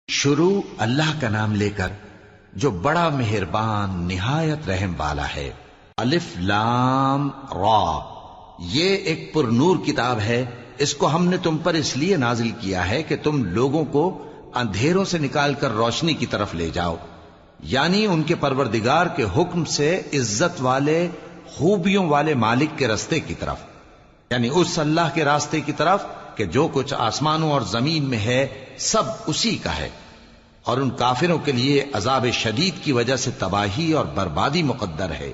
شروع اللہ کا نام لے کر جو بڑا مہربان نہایت رحم والا ہے۔ الف لام را، یہ ایک پر نور کتاب ہے، اس کو ہم نے تم پر اس لیے نازل کیا ہے کہ تم لوگوں کو اندھیروں سے نکال کر روشنی کی طرف لے جاؤ، یعنی ان کے پروردگار کے حکم سے عزت والے خوبیوں والے مالک کے راستے کی طرف، یعنی اس اللہ کے راستے کی طرف کہ جو کچھ آسمانوں اور زمین میں ہے سب اسی کا ہے۔ اور ان کافروں کے لیے عذاب شدید کی وجہ سے تباہی اور بربادی مقدر ہے،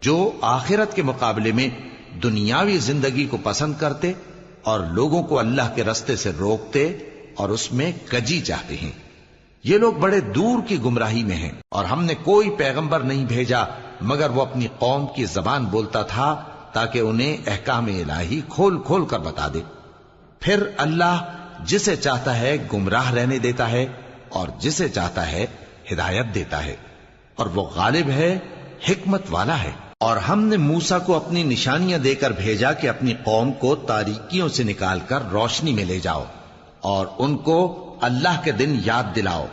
جو آخرت کے مقابلے میں دنیاوی زندگی کو پسند کرتے اور لوگوں کو اللہ کے راستے سے روکتے اور اس میں کجی چاہتے ہیں۔ یہ لوگ بڑے دور کی گمراہی میں ہیں، اور ہم نے کوئی پیغمبر نہیں بھیجا مگر وہ اپنی قوم کی زبان بولتا تھا تاکہ انہیں احکام الہی کھول کھول کر بتا دے۔ پھر اللہ جسے چاہتا ہے گمراہ رہنے دیتا ہے اور جسے چاہتا ہے ہدایت دیتا ہے، اور وہ غالب ہے، حکمت والا ہے۔ اور ہم نے موسیٰ کو اپنی نشانیاں دے کر بھیجا کہ اپنی قوم کو تاریکیوں سے نکال کر روشنی میں لے جاؤ اور ان کو اللہ کے دن یاد دلاؤ،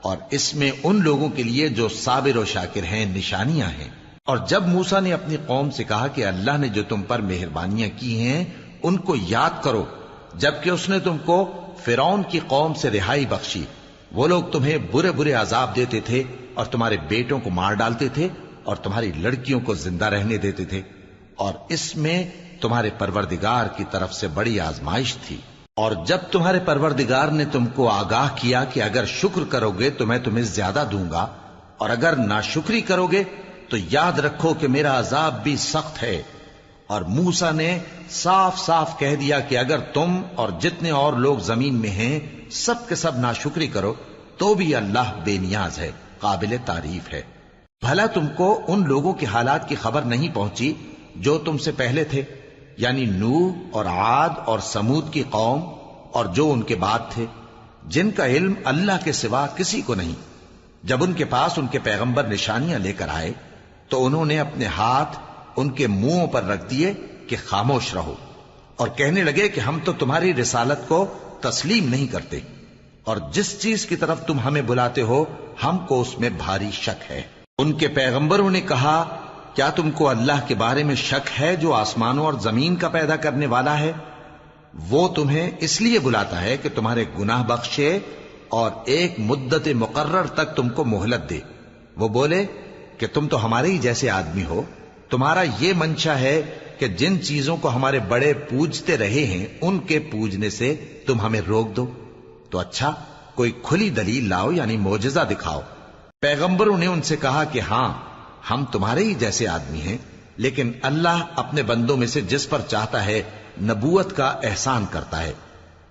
اور اس میں ان لوگوں کے لیے جو صابر و شاکر ہیں نشانیاں ہیں۔ اور جب موسیٰ نے اپنی قوم سے کہا کہ اللہ نے جو تم پر مہربانیاں کی ہیں ان کو یاد کرو، جبکہ اس نے تم کو فرعون کی قوم سے رہائی بخشی، وہ لوگ تمہیں برے برے عذاب دیتے تھے اور تمہارے بیٹوں کو مار ڈالتے تھے اور تمہاری لڑکیوں کو زندہ رہنے دیتے تھے، اور اس میں تمہارے پروردگار کی طرف سے بڑی آزمائش تھی۔ اور جب تمہارے پروردگار نے تم کو آگاہ کیا کہ اگر شکر کرو گے تو میں تمہیں زیادہ دوں گا، اور اگر ناشکری کرو گے تو یاد رکھو کہ میرا عذاب بھی سخت ہے۔ اور موسیٰ نے صاف صاف کہہ دیا کہ اگر تم اور جتنے اور لوگ زمین میں ہیں سب کے سب ناشکری کرو تو بھی اللہ بے نیاز ہے، قابل تعریف ہے۔ بھلا تم کو ان لوگوں کے حالات کی خبر نہیں پہنچی جو تم سے پہلے تھے، یعنی نوح اور عاد اور سمود کی قوم اور جو ان کے بعد تھے، جن کا علم اللہ کے سوا کسی کو نہیں۔ جب ان کے پاس ان کے پیغمبر نشانیاں لے کر آئے تو انہوں نے اپنے ہاتھ ان کے منہوں پر رکھ دیے کہ خاموش رہو، اور کہنے لگے کہ ہم تو تمہاری رسالت کو تسلیم نہیں کرتے، اور جس چیز کی طرف تم ہمیں بلاتے ہو ہم کو اس میں بھاری شک ہے۔ ان کے پیغمبروں نے کہا، کیا تم کو اللہ کے بارے میں شک ہے جو آسمانوں اور زمین کا پیدا کرنے والا ہے؟ وہ تمہیں اس لیے بلاتا ہے کہ تمہارے گناہ بخشے اور ایک مدت مقرر تک تم کو مہلت دے۔ وہ بولے کہ تم تو ہمارے ہی جیسے آدمی ہو، تمہارا یہ منشا ہے کہ جن چیزوں کو ہمارے بڑے پوجتے رہے ہیں ان کے پوجنے سے تم ہمیں روک دو، تو اچھا کوئی کھلی دلیل لاؤ، یعنی معجزہ دکھاؤ۔ پیغمبروں نے ان سے کہا کہ ہاں ہم تمہارے ہی جیسے آدمی ہیں، لیکن اللہ اپنے بندوں میں سے جس پر چاہتا ہے نبوت کا احسان کرتا ہے،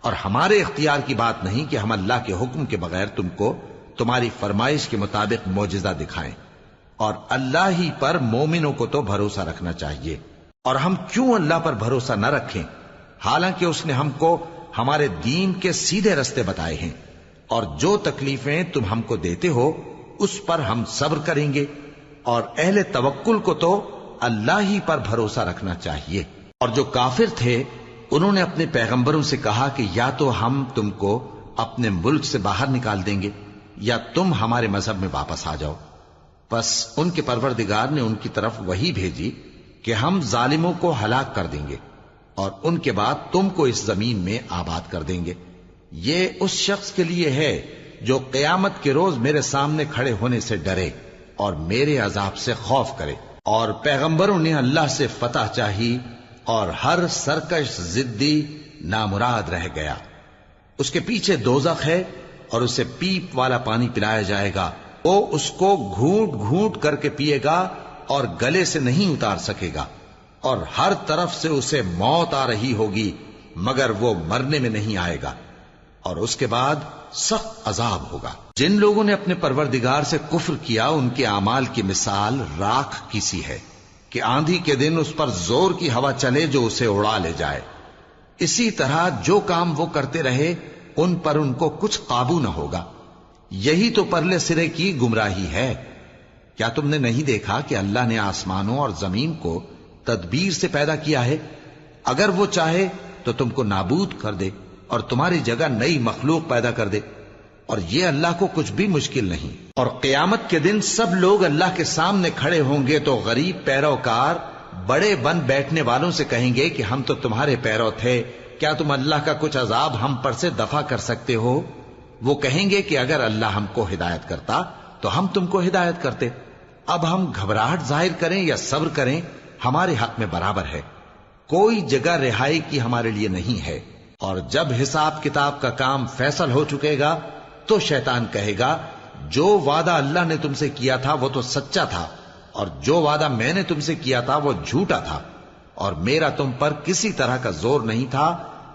اور ہمارے اختیار کی بات نہیں کہ ہم اللہ کے حکم کے بغیر تم کو تمہاری فرمائش کے مطابق معجزہ دکھائیں، اور اللہ ہی پر مومنوں کو تو بھروسہ رکھنا چاہیے۔ اور ہم کیوں اللہ پر بھروسہ نہ رکھیں حالانکہ اس نے ہم کو ہمارے دین کے سیدھے رستے بتائے ہیں، اور جو تکلیفیں تم ہم کو دیتے ہو اس پر ہم صبر کریں گے، اور اہل توکل کو تو اللہ ہی پر بھروسہ رکھنا چاہیے۔ اور جو کافر تھے انہوں نے اپنے پیغمبروں سے کہا کہ یا تو ہم تم کو اپنے ملک سے باہر نکال دیں گے یا تم ہمارے مذہب میں واپس آ جاؤ۔ پس ان کے پروردگار نے ان کی طرف وحی بھیجی کہ ہم ظالموں کو ہلاک کر دیں گے اور ان کے بعد تم کو اس زمین میں آباد کر دیں گے۔ یہ اس شخص کے لیے ہے جو قیامت کے روز میرے سامنے کھڑے ہونے سے ڈرے اور میرے عذاب سے خوف کرے۔ اور پیغمبروں نے اللہ سے فتح چاہی اور ہر سرکش ضدی نامراد رہ گیا۔ اس کے پیچھے دوزخ ہے اور اسے پیپ والا پانی پلایا جائے گا، وہ اس کو گھونٹ گھونٹ کر کے پیے گا اور گلے سے نہیں اتار سکے گا، اور ہر طرف سے اسے موت آ رہی ہوگی مگر وہ مرنے میں نہیں آئے گا، اور اس کے بعد سخت عذاب ہوگا۔ جن لوگوں نے اپنے پروردگار سے کفر کیا ان کے اعمال کی مثال راکھ کی سی ہے کہ آندھی کے دن اس پر زور کی ہوا چلے جو اسے اڑا لے جائے۔ اسی طرح جو کام وہ کرتے رہے ان پر ان کو کچھ قابو نہ ہوگا۔ یہی تو پرلے سرے کی گمراہی ہے۔ کیا تم نے نہیں دیکھا کہ اللہ نے آسمانوں اور زمین کو تدبیر سے پیدا کیا ہے؟ اگر وہ چاہے تو تم کو نابود کر دے اور تمہاری جگہ نئی مخلوق پیدا کر دے۔ اور یہ اللہ کو کچھ بھی مشکل نہیں۔ اور قیامت کے دن سب لوگ اللہ کے سامنے کھڑے ہوں گے تو غریب پیروکار بڑے بن بیٹھنے والوں سے کہیں گے کہ ہم تو تمہارے پیرو تھے، کیا تم اللہ کا کچھ عذاب ہم پر سے دفع کر سکتے ہو؟ وہ کہیں گے کہ اگر اللہ ہم کو ہدایت کرتا تو ہم تم کو ہدایت کرتے۔ اب ہم گھبراہٹ ظاہر کریں یا صبر کریں ہمارے حق میں برابر ہے، کوئی جگہ رہائی کی ہمارے لیے نہیں ہے۔ اور جب حساب کتاب کا کام فیصل ہو چکے گا تو شیطان کہے گا جو وعدہ اللہ نے تم سے کیا تھا وہ تو سچا تھا، اور جو وعدہ میں نے تم سے کیا تھا وہ جھوٹا تھا، اور میرا تم پر کسی طرح کا زور نہیں تھا۔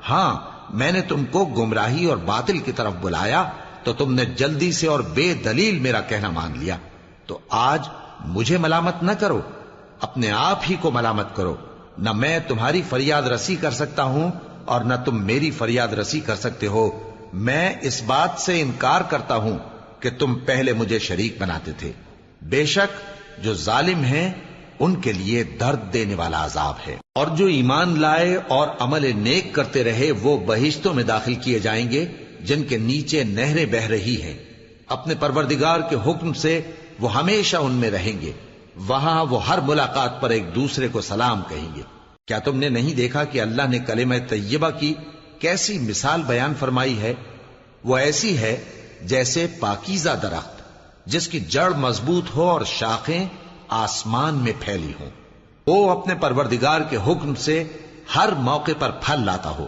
ہاں، میں نے تم کو گمراہی اور باطل کی طرف بلایا تو تم نے جلدی سے اور بے دلیل میرا کہنا مان لیا۔ تو آج مجھے ملامت نہ کرو، اپنے آپ ہی کو ملامت کرو۔ نہ میں تمہاری فریاد رسی کر سکتا ہوں اور نہ تم میری فریاد رسی کر سکتے ہو۔ میں اس بات سے انکار کرتا ہوں کہ تم پہلے مجھے شریک بناتے تھے۔ بے شک جو ظالم ہیں ان کے لیے درد دینے والا عذاب ہے۔ اور جو ایمان لائے اور عمل نیک کرتے رہے وہ بہشتوں میں داخل کیے جائیں گے جن کے نیچے نہریں بہہ رہی ہیں۔ اپنے پروردگار کے حکم سے وہ ہمیشہ ان میں رہیں گے، وہاں وہ ہر ملاقات پر ایک دوسرے کو سلام کہیں گے۔ کیا تم نے نہیں دیکھا کہ اللہ نے کلمہ طیبہ کی کیسی مثال بیان فرمائی ہے؟ وہ ایسی ہے جیسے پاکیزہ درخت جس کی جڑ مضبوط ہو اور شاخیں آسمان میں پھیلی ہوں۔ وہ اپنے پروردگار کے حکم سے ہر موقع پر پھل لاتا ہو،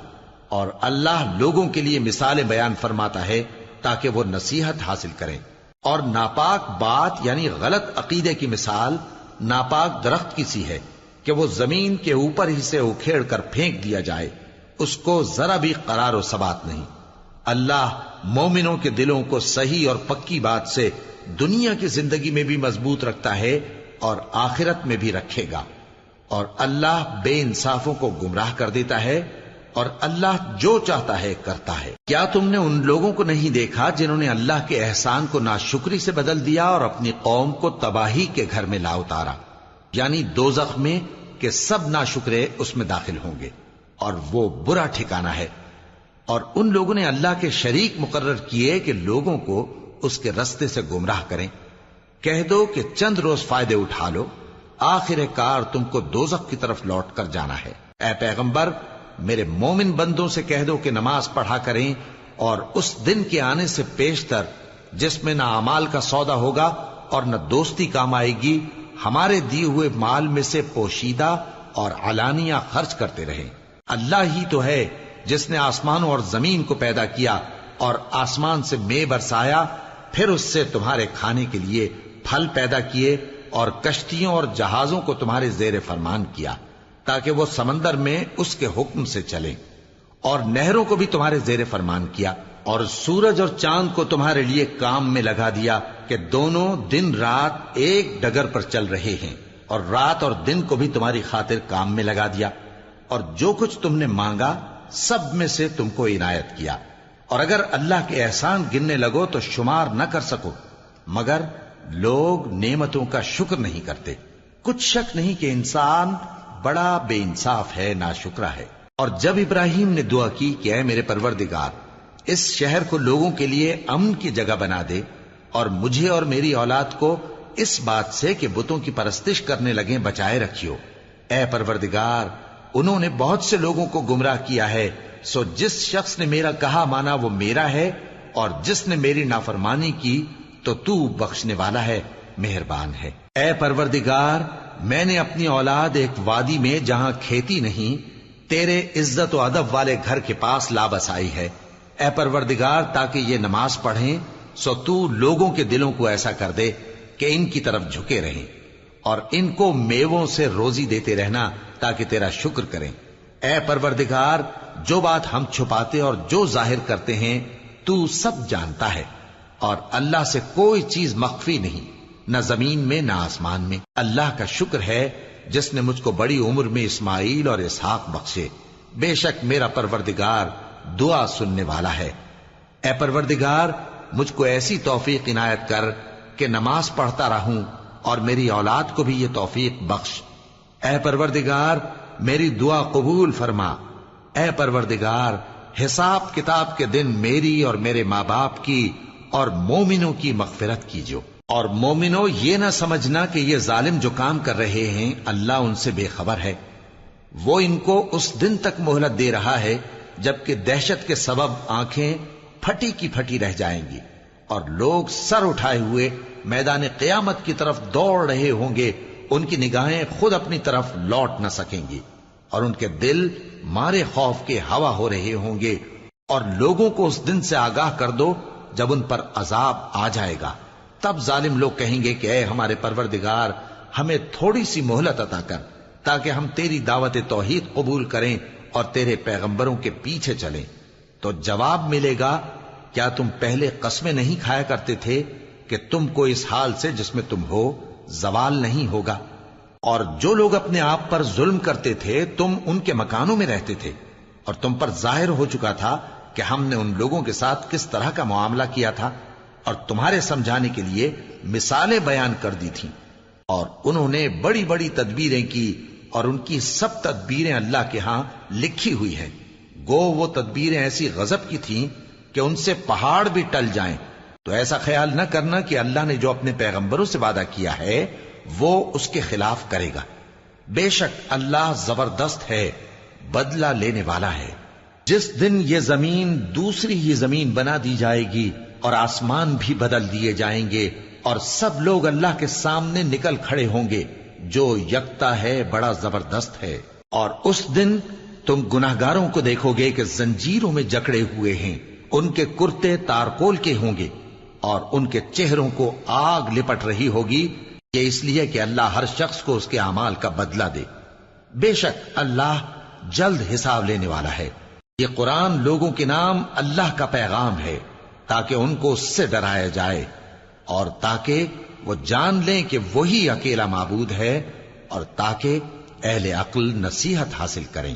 اور اللہ لوگوں کے لیے مثالیں بیان فرماتا ہے تاکہ وہ نصیحت حاصل کریں۔ اور ناپاک بات یعنی غلط عقیدے کی مثال ناپاک درخت کی سی ہے کہ وہ زمین کے اوپر ہی سے اکھیڑ کر پھینک دیا جائے، اس کو ذرا بھی قرار و ثبات نہیں۔ اللہ مومنوں کے دلوں کو صحیح اور پکی بات سے دنیا کی زندگی میں بھی مضبوط رکھتا ہے اور آخرت میں بھی رکھے گا۔ اور اللہ بے انصافوں کو گمراہ کر دیتا ہے، اور اللہ جو چاہتا ہے کرتا ہے۔ کیا تم نے ان لوگوں کو نہیں دیکھا جنہوں نے اللہ کے احسان کو ناشکری سے بدل دیا اور اپنی قوم کو تباہی کے گھر میں لا اتارا، یعنی دوزخ میں، کہ سب ناشکرے اس میں داخل ہوں گے اور وہ برا ٹھکانہ ہے۔ اور ان لوگوں نے اللہ کے شریک مقرر کیے کہ لوگوں کو اس کے رستے سے گمراہ کریں۔ کہہ دو کہ چند روز فائدے اٹھا لو، آخر کار تم کو دوزخ کی طرف لوٹ کر جانا ہے۔ اے پیغمبر، میرے مومن بندوں سے کہہ دو کہ نماز پڑھا کریں، اور اس دن کے آنے سے پیشتر جس میں نہ اعمال کا سودا ہوگا اور نہ دوستی کام آئے گی، ہمارے دیے ہوئے مال میں سے پوشیدہ اور علانیہ خرچ کرتے رہیں۔ اللہ ہی تو ہے جس نے آسمانوں اور زمین کو پیدا کیا اور آسمان سے مے برسایا، پھر اس سے تمہارے کھانے کے لیے پھل پیدا کیے اور کشتیوں اور جہازوں کو تمہارے زیر فرمان کیا تاکہ وہ سمندر میں اس کے حکم سے چلیں، اور نہروں کو بھی تمہارے زیر فرمان کیا، اور سورج اور چاند کو تمہارے لیے کام میں لگا دیا کہ دونوں دن رات ایک ڈگر پر چل رہے ہیں، اور رات اور دن کو بھی تمہاری خاطر کام میں لگا دیا، اور جو کچھ تم نے مانگا سب میں سے تم کو عنایت کیا۔ اور اگر اللہ کے احسان گننے لگو تو شمار نہ کر سکو، مگر لوگ نعمتوں کا شکر نہیں کرتے۔ کچھ شک نہیں کہ انسان بڑا بے انصاف ہے، ناشکرا ہے۔ اور جب ابراہیم نے دعا کی کہ اے میرے پروردگار، اس شہر کو لوگوں کے لیے امن کی جگہ بنا دے، اور مجھے اور میری اولاد کو اس بات سے کہ بتوں کی پرستش کرنے لگیں بچائے رکھیو۔ اے پروردگار، انہوں نے بہت سے لوگوں کو گمراہ کیا ہے، سو جس شخص نے میرا کہا مانا وہ میرا ہے، اور جس نے میری نافرمانی کی تو تو بخشنے والا ہے، مہربان ہے۔ اے پروردگار، میں نے اپنی اولاد ایک وادی میں جہاں کھیتی نہیں، تیرے عزت و ادب والے گھر کے پاس لا بسائی ہے۔ اے پروردگار، تاکہ یہ نماز پڑھیں، سو تو لوگوں کے دلوں کو ایسا کر دے کہ ان کی طرف جھکے رہیں، اور ان کو میووں سے روزی دیتے رہنا تاکہ تیرا شکر کریں۔ اے پروردگار، جو بات ہم چھپاتے اور جو ظاہر کرتے ہیں تو سب جانتا ہے، اور اللہ سے کوئی چیز مخفی نہیں، نہ زمین میں نہ آسمان میں۔ اللہ کا شکر ہے جس نے مجھ کو بڑی عمر میں اسماعیل اور اسحاق بخشے، بے شک میرا پروردگار دعا سننے والا ہے۔ اے پروردگار، مجھ کو ایسی توفیق عنایت کر کہ نماز پڑھتا رہوں، اور میری اولاد کو بھی یہ توفیق بخش۔ اے پروردگار، میری دعا قبول فرما۔ اے پروردگار، حساب کتاب کے دن میری اور میرے ماں باپ کی اور مومنوں کی مغفرت کیجو۔ اور مومنوں یہ نہ سمجھنا کہ یہ ظالم جو کام کر رہے ہیں اللہ ان سے بے خبر ہے، وہ ان کو اس دن تک مہلت دے رہا ہے جبکہ دہشت کے سبب آنکھیں پھٹی کی پھٹی رہ جائیں گی اور لوگ سر اٹھائے ہوئے میدان قیامت کی طرف دوڑ رہے ہوں گے، ان کی نگاہیں خود اپنی طرف لوٹ نہ سکیں گی اور ان کے دل مارے خوف کے ہوا ہو رہے ہوں گے۔ اور لوگوں کو اس دن سے آگاہ کر دو جب ان پر عذاب آ جائے گا، تب ظالم لوگ کہیں گے کہ اے ہمارے پروردگار، ہمیں تھوڑی سی مہلت عطا کر تاکہ ہم تیری دعوت توحید قبول کریں اور تیرے پیغمبروں کے پیچھے چلیں۔ تو جواب ملے گا، کیا تم پہلے قسمیں نہیں کھایا کرتے تھے کہ تم کو اس حال سے جس میں تم ہو زوال نہیں ہوگا؟ اور جو لوگ اپنے آپ پر ظلم کرتے تھے تم ان کے مکانوں میں رہتے تھے، اور تم پر ظاہر ہو چکا تھا کہ ہم نے ان لوگوں کے ساتھ کس طرح کا معاملہ کیا تھا، اور تمہارے سمجھانے کے لیے مثالیں بیان کر دی تھیں۔ اور انہوں نے بڑی بڑی تدبیریں کی، اور ان کی سب تدبیریں اللہ کے ہاں لکھی ہوئی ہیں۔ گو وہ تدبیریں ایسی غضب کی تھیں کہ ان سے پہاڑ بھی ٹل جائیں۔ تو ایسا خیال نہ کرنا کہ اللہ نے جو اپنے پیغمبروں سے وعدہ کیا ہے وہ اس کے خلاف کرے گا۔ بے شک اللہ زبردست ہے، بدلہ لینے والا ہے۔ جس دن یہ زمین دوسری ہی زمین بنا دی جائے گی اور آسمان بھی بدل دیے جائیں گے اور سب لوگ اللہ کے سامنے نکل کھڑے ہوں گے، جو یکتا ہے بڑا زبردست ہے۔ اور اس دن تم گناہگاروں کو دیکھو گے کہ زنجیروں میں جکڑے ہوئے ہیں، ان کے کرتے تارکول کے ہوں گے اور ان کے چہروں کو آگ لپٹ رہی ہوگی، یہ اس لیے کہ اللہ ہر شخص کو اس کے اعمال کا بدلہ دے۔ بے شک اللہ جلد حساب لینے والا ہے۔ یہ قرآن لوگوں کے نام اللہ کا پیغام ہے تاکہ ان کو اس سے ڈرایا جائے اور تاکہ وہ جان لیں کہ وہی اکیلا معبود ہے، اور تاکہ اہل عقل نصیحت حاصل کریں۔